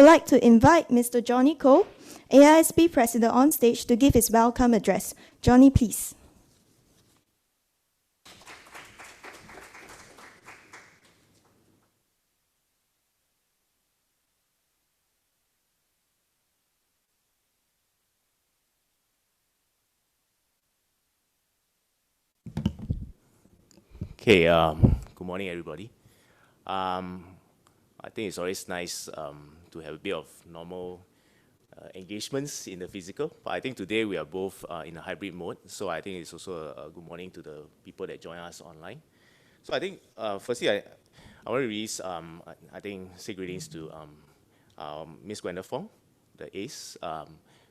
like to invite Mr. Johnny Koh, AISP President, on stage to give his welcome address. Johnny, please. Okay, good morning, everybody. I think it's always nice to have a bit of normal engagements in the physical, but I think today we are both in a hybrid mode, so I think it's also a good morning to the people that join us online. So I think, firstly, I want to release, I think, say greetings to Ms. Gwenda Fong, the ACE,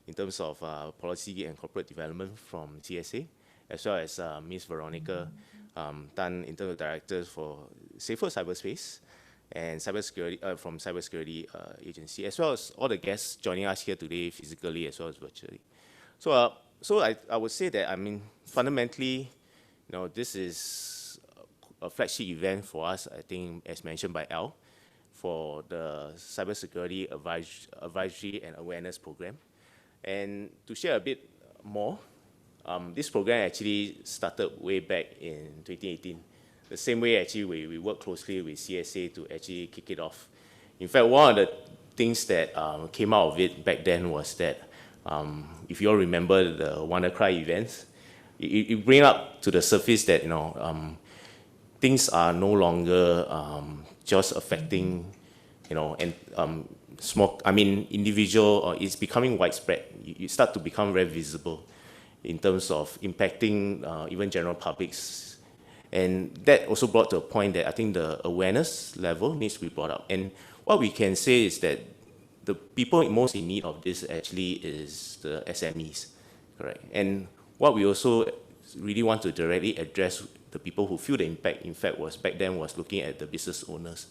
in terms of policy and corporate development from CSA, as well as Ms. Veronica Tan, Internal Director for Safer Cyberspace, and Cybersecurity from Cybersecurity Agency, as well as all the guests joining us here today physically as well as virtually. So, I would say that, I mean, fundamentally, you know, this is a flagship event for us, I think, as mentioned by Al, for the Cybersecurity Advisory and Awareness Program. And to share a bit more, this program actually started way back in 2018. The same way, actually, we worked closely with CSA to actually kick it off. In fact, one of the things that came out of it back then was that, if you all remember the WannaCry events, it bring up to the surface that, you know, things are no longer just affecting, you know, and small, I mean, individual, or it's becoming widespread. You start to become very visible in terms of impacting even general publics. And that also brought to a point that I think the awareness level needs to be brought up. And what we can say is that the people most in need of this actually is the SMEs, correct? And what we also really want to directly address the people who feel the impact, in fact, was back then was looking at the business owners.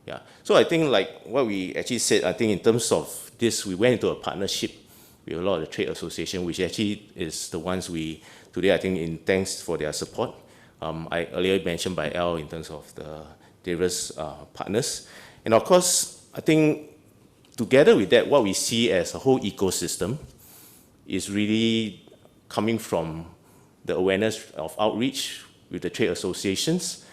Yeah. So I think like what we actually said, I think in terms of this, we went into a partnership with a lot of the trade association, which actually is the ones we, today I think in thanks for their support. I earlier mentioned by Al in terms of the various partners. And of course, I think together with that, what we see as a whole ecosystem is really coming from the awareness of outreach with the trade associations,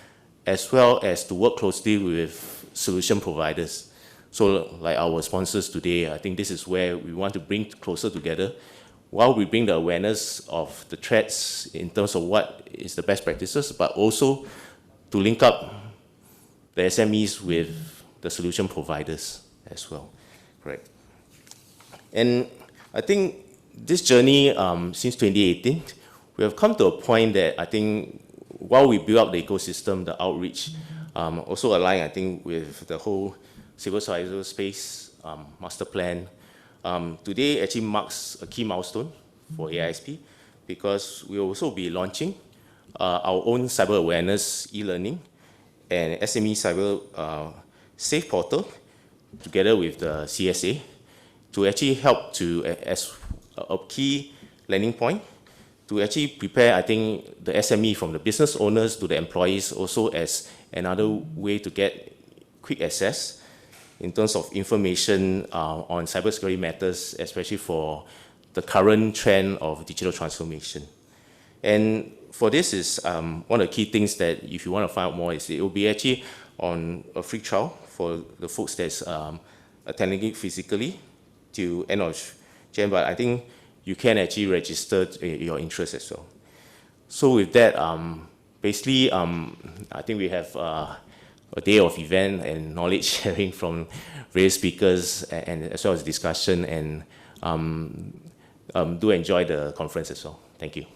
as well as to work closely with solution providers. So like our sponsors today, I think this is where we want to bring closer together while we bring the awareness of the threats in terms of what is the best practices, but also to link up the SMEs with the solution providers as well, correct? And I think this journey since 2018, we have come to a point that I think while we build up the ecosystem, the outreach, also align, I think, with the whole civil cyberspace master plan. Today actually marks a key milestone for AISP because we'll also be launching our own cyber awareness e-learning and SME cyber safe portal together with the CSA to actually help to, as a key landing point, to actually prepare, I think, the SME from the business owners to the employees also as another way to get quick access in terms of information on cybersecurity matters, especially for the current trend of digital transformation. And for this is one of the key things that if you want to find out more is it will be actually on a free trial for the folks that's attending it physically till end of Jan, but I think you can actually register your interest as well. So with that, basically, I think we have a day of event and knowledge sharing from various speakers and as well as discussion, and do enjoy the conference as well. Thank you.